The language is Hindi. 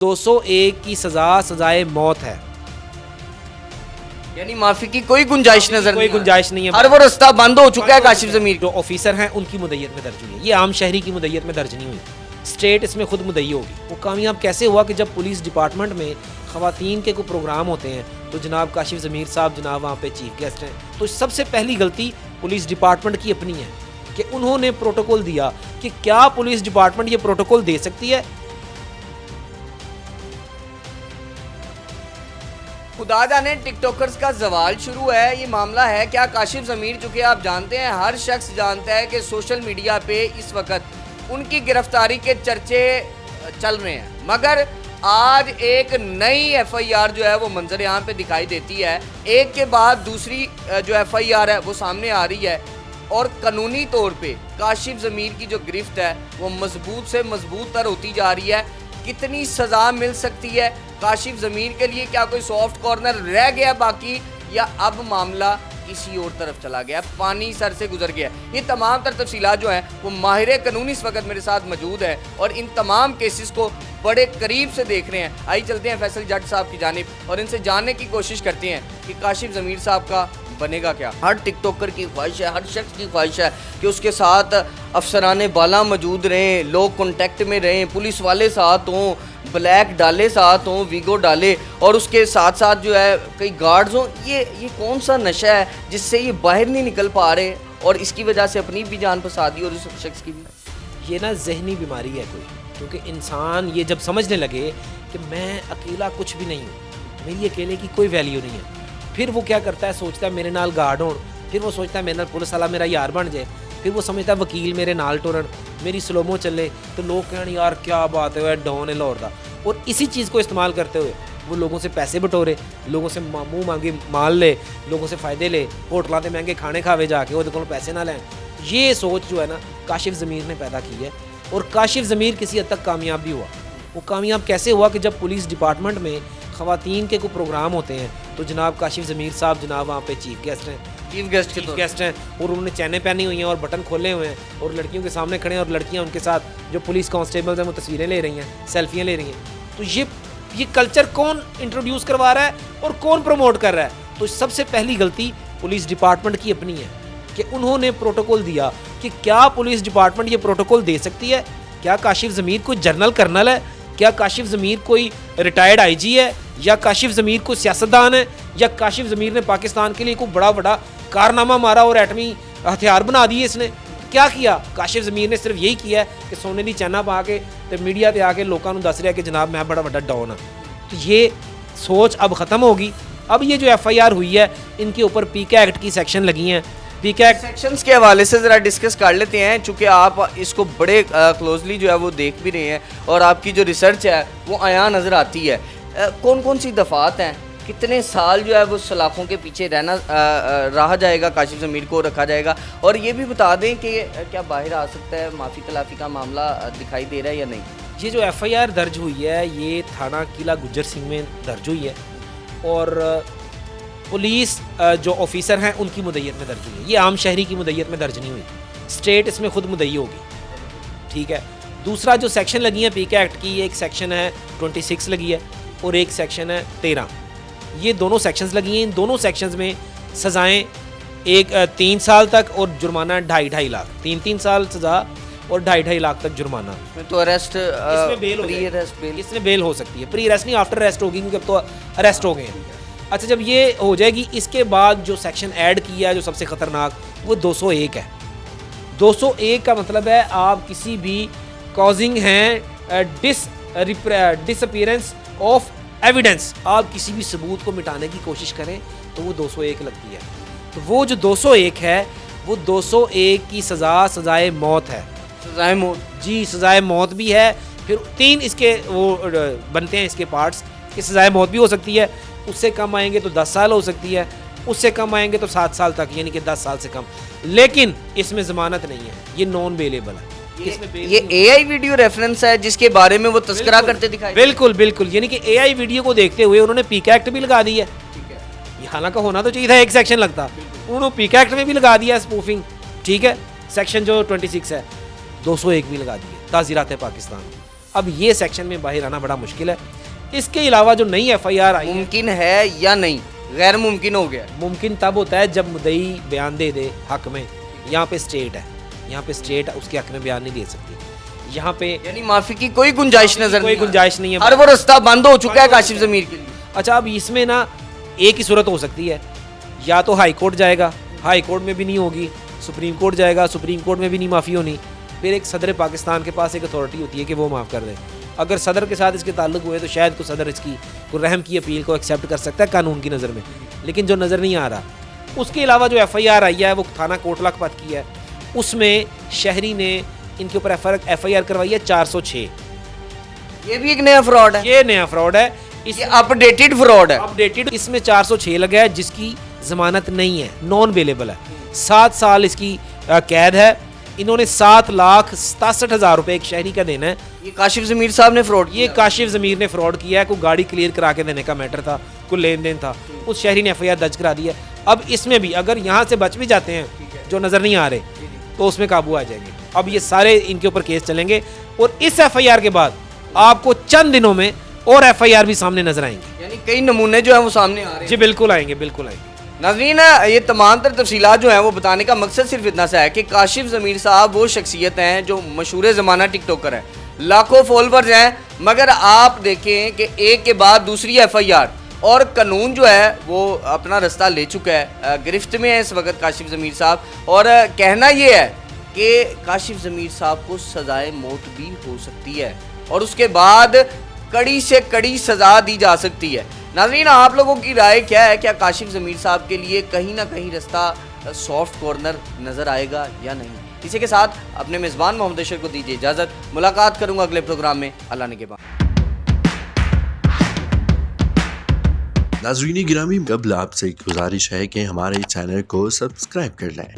201 की सजाए मौत है। यानी माफी की कोई गुंजाइश नजर कोई गुंजाइश नहीं है। हर वो रास्ता बंद हो चुका है काशिफ जमीर। जो ऑफिसर हैं उनकी मुद्दत में दर्ज हुई है, ये आम शहरी की मुद्दत में दर्ज नहीं हुई, स्टेट इसमें खुद मुद्दई होगी। वो कामयाब कैसे हुआ कि जब पुलिस डिपार्टमेंट में ख़वातीन के कोई प्रोग्राम होते हैं तो जनाब काशिफ ज़मीर साहब जनाब वहाँ पे चीफ गेस्ट हैं। तो सबसे पहली गलती पुलिस डिपार्टमेंट की अपनी है कि उन्होंने प्रोटोकॉल दिया कि क्या पुलिस डिपार्टमेंट ये प्रोटोकॉल दे सकती है। खुदा जाने टिकटॉकर्स का जवाल शुरू है। ये मामला है क्या काशिफ जमीर, जो कि आप जानते हैं, हर शख्स जानता है कि सोशल मीडिया पे इस वक्त उनकी गिरफ्तारी के चर्चे चल रहे हैं, मगर आज एक नई एफआईआर जो है वो मंजर यहाँ पे दिखाई देती है। एक के बाद दूसरी जो एफआईआर है वो सामने आ रही है और कानूनी तौर पे काशिफ जमीर की जो गिरफ्त है वो मजबूत से मजबूत तर होती जा रही है। कितनी सज़ा मिल सकती है काशिफ ज़मीर के लिए? क्या कोई सॉफ्ट कॉर्नर रह गया बाकी, या अब मामला किसी और तरफ चला गया, पानी सर से गुजर गया? ये तमाम तर तफसीलात जो हैं वो माहिर कानूनी इस वक्त मेरे साथ मौजूद है और इन तमाम केसेस को बड़े करीब से देख रहे हैं। आइए चलते हैं फैसल जट साहब की जानिब और इनसे जानने की कोशिश करते हैं कि काशिफ ज़मीर साहब का बनेगा क्या। हर टिकटॉकर की ख्वाहिश है, हर शख्स की ख्वाहिश है कि उसके साथ अफसरान बाला मौजूद रहें, लोग कॉन्टेक्ट में रहें, पुलिस वाले साथ हों, ब्लैक डाले साथ हों, वीगो डाले, और उसके साथ साथ जो है कई गार्ड्स हों। ये कौन सा नशा है जिससे ये बाहर नहीं निकल पा रहे और इसकी वजह से अपनी भी जान फंसा दी और उस शख्स की भी? ये ना जहनी बीमारी है कोई, क्योंकि इंसान ये जब समझने लगे कि मैं अकेला कुछ भी नहीं हूँ, मेरी अकेले की कोई वैल्यू नहीं है, फिर वो क्या करता है, सोचता है मेरे नाल गार्ड हो, फिर वो सोचता है मेरे नाल पुलिस वाला मेरा यार बन जाए, फिर वो समझता है वकील मेरे नाल टुरन, मेरी स्लोमो चले तो लोग कहने यार क्या बात है डॉन है लाहौर का। और इसी चीज़ को इस्तेमाल करते हुए वो लोगों से पैसे बटोरे, लोगों से मुँह मांगे माल ले, लोगों से फ़ायदे ले, होटलों से महंगे खाने खावे जाके वो को पैसे ना लें। ये सोच जो है ना काशिफ ज़मीर ने पैदा की है और काशिफ ज़मीर किसी हद तक कामयाब भी हुआ। वो कामयाब कैसे हुआ कि जब पुलिस डिपार्टमेंट में ख़वातीन के कोई प्रोग्राम होते हैं तो जनाब काशिफ ज़मीर साहब जनाब वहाँ पे चीफ गेस्ट हैं और उन्होंने चैने पहनी हुई हैं और बटन खोले हुए हैं और लड़कियों के सामने खड़े हैं और लड़कियाँ उनके साथ जो पुलिस कांस्टेबल्स हैं वो तस्वीरें ले रही हैं, सेल्फियाँ ले रही हैं। तो ये कल्चर कौन इंट्रोड्यूस करवा रहा है और कौन प्रमोट कर रहा है? तो सबसे पहली गलती पुलिस डिपार्टमेंट की अपनी है कि उन्होंने प्रोटोकॉल दिया कि क्या पुलिस डिपार्टमेंट ये प्रोटोकॉल दे सकती है? क्या काशिफ ज़मीर कोई जनरल कर्नल है? क्या काशिफ ज़मीर कोई रिटायर्ड आईजी है? या काशिफ ज़मीर कोई सियासतदान है? या काशिफ ज़मीर ने पाकिस्तान के लिए कोई बड़ा कारनामा मारा और एटमी हथियार बना दिए इसने? क्या किया? काशिफ ज़मीर ने सिर्फ यही किया है कि सोने की चैना पा के तो मीडिया पर आके लोगों को दस रहा कि जनाब मैं बड़ा डॉन हाँ। तो ये सोच अब ख़त्म होगी। अब ये जो एफआईआर हुई है इनके ऊपर पीके एक्ट की सेक्शन लगी हैं। पीके सेक्शंस के हवाले से ज़रा डिस्कस कर लेते हैं, चूँकि आप इसको बड़े क्लोजली जो है वो देख भी रहे हैं और आपकी जो रिसर्च है वो आया नज़र आती है। कौन कौन सी दफ़ात हैं, कितने साल जो है वो सलाखों के पीछे रहा जाएगा, काशिफ ज़मीर को रखा जाएगा? और ये भी बता दें कि क्या बाहर आ सकता है, माफ़ी तलाफ़ी का मामला दिखाई दे रहा है या नहीं? ये जो एफआईआर दर्ज हुई है ये थाना किला गुज्जर सिंह में दर्ज हुई है और पुलिस जो ऑफिसर हैं उनकी मुद्दत में दर्ज हुई है। ये आम शहरी की मुद्दत में दर्ज नहीं हुई, स्टेट इसमें खुद मुद्दई होगी। ठीक है। दूसरा जो सेक्शन लगी है पीके एक्ट की, एक सेक्शन है 26 लगी है और एक सेक्शन है 13। ये दोनों सेक्शंस लगी हैं। इन दोनों सेक्शंस में सज़ाएँ 3 साल तक और जुर्माना 2.5 लाख, 3 साल सज़ा और 2.5 लाख तक जुर्माना। तो अरेस्ट इसमें बेल हो सकती है, प्री अरेस्ट नहीं, आफ्टर अरेस्ट होगी क्योंकि अब तो अरेस्ट हो गए हैं। अच्छा, जब ये हो जाएगी इसके बाद जो सेक्शन ऐड किया है जो सबसे ख़तरनाक वो 201 है। 201 का मतलब है आप किसी भी कॉजिंग हैं डिसअपीयरेंस ऑफ एविडेंस, आप किसी भी सबूत को मिटाने की कोशिश करें तो वो 201 लगती है। तो वो जो 201 है वो 201 की सज़ाए मौत है। सज़ाए मौत? जी, सज़ाए मौत भी है। फिर 3 इसके वो बनते हैं इसके पार्ट्स कि सज़ाए मौत भी हो सकती है, उससे कम आएंगे तो 10 साल हो सकती है, उससे कम आएंगे तो 7 साल तक, यानी कि 10 साल से कम। लेकिन इसमें ज़मानत नहीं है, ये नॉन बेलेबल है। ये एआई वीडियो रेफरेंस है जिसके बारे में वो तस्करा करते दिखाई? बिल्कुल, यानी कि एआई वीडियो को देखते हुए उन्होंने पीके एक्ट भी लगा दी है। ये हालांकि होना तो चाहिए था एक सेक्शन लगता, उन्होंने पीके एक्ट में भी लगा दिया स्पूफिंग। ठीक है, सेक्शन जो 26 है 201 भी लगा दिए, ताज़ीरात पाकिस्तान। अब ये सेक्शन में बाहर आना बड़ा मुश्किल है। इसके अलावा जो नई FIR आई है, मुमकिन है या नहीं, गैर मुमकिन हो गया? मुमकिन तब होता है जब मुद्दई बयान दे दे हक में। यहाँ पे स्टेट है, यहाँ पे स्टेट उसके हक में बयान नहीं दे सकती। यहाँ पे यानी माफी की कोई गुंजाइश नजर कोई गुंजाइश नहीं है। हर वो रास्ता बंद हो चुका है काशिफ ज़मीर के लिए। अच्छा, अब इसमें ना एक ही सूरत हो सकती है, या तो हाई कोर्ट जाएगा, हाई कोर्ट में भी नहीं होगी, सुप्रीम कोर्ट जाएगा, सुप्रीम कोर्ट में भी नहीं माफ़ी होनी, फिर एक सदर पाकिस्तान के पास एक अथॉरिटी होती है कि वो माफ़ कर दे। अगर सदर के साथ इसके ताल्लुक हुए तो शायद को सदर इसकी को रहम की अपील को एक्सेप्ट कर सकता है कानून की नज़र में, लेकिन जो नज़र नहीं आ रहा। उसके अलावा जो FIR आई है वो थाना कोटला लखपत की है, उसमें शहरी ने इनके ऊपर FIR करवाई है 406। ये भी एक नया फ्रॉड है, ये नया फ्रॉड है, ये अपडेटेड फ्रॉड है। अपडेटेड। इसमें 406 लगा है जिसकी जमानत नहीं है, नॉन अवेलेबल है, 7 साल इसकी कैद है। इन्होंने 7,67,000 रुपए एक शहरी का देना है। ये काशिफ ज़मीर साहब ने फ्रॉड ये काशिफ ज़मीर ने फ्रॉड किया है, कोई गाड़ी क्लियर करा के देने का मैटर था, कोई लेन देन था, उस शहरी ने FIR दर्ज करा दी है। अब इसमें भी अगर यहाँ से बच भी जाते हैं जो नज़र नहीं आ रहे तो उसमें काबू आ जाएंगे। अब ये सारे इनके ऊपर केस चलेंगे और इस FIR के बाद आपको चंद दिनों में और FIR भी सामने नजर आएंगे। यानी कई नमूने जो है वो सामने आ रहे हैं। जी बिल्कुल आएंगे, बिल्कुल आएंगे। नाज़रीन, ये तमाम तर तफसीलात जो हैं वो बताने का मकसद सिर्फ इतना सा है कि काशिफ ज़मीर साहब वो शख्सियत हैं जो मशहूर ज़माना टिकटॉकर है, लाखों फॉलोवर्स हैं, मगर आप देखें कि एक के बाद दूसरी FIR और कानून जो है वो अपना रास्ता ले चुका है। गिरफ्त में है इस वक्त काशिफ ज़मीर साहब, और कहना ये है कि काशिफ ज़मीर साहब को सज़ाए मौत भी हो सकती है और उसके बाद कड़ी से कड़ी सज़ा दी जा सकती है। नाज़रीन, आप लोगों की राय क्या है? क्या काशिफ ज़मीर साहब के लिए कहीं ना कहीं रास्ता सॉफ्ट कॉर्नर नज़र आएगा या नहीं? इसी के साथ अपने मेज़बान मोहम्मद अशर को दीजिए इजाज़त। मुलाकात करूँगा अगले प्रोग्राम में, अल्लाह ने के बाद। नाज़रीन गिरामी, कबल आपसे एक गुजारिश है कि हमारे चैनल को सब्सक्राइब कर लें।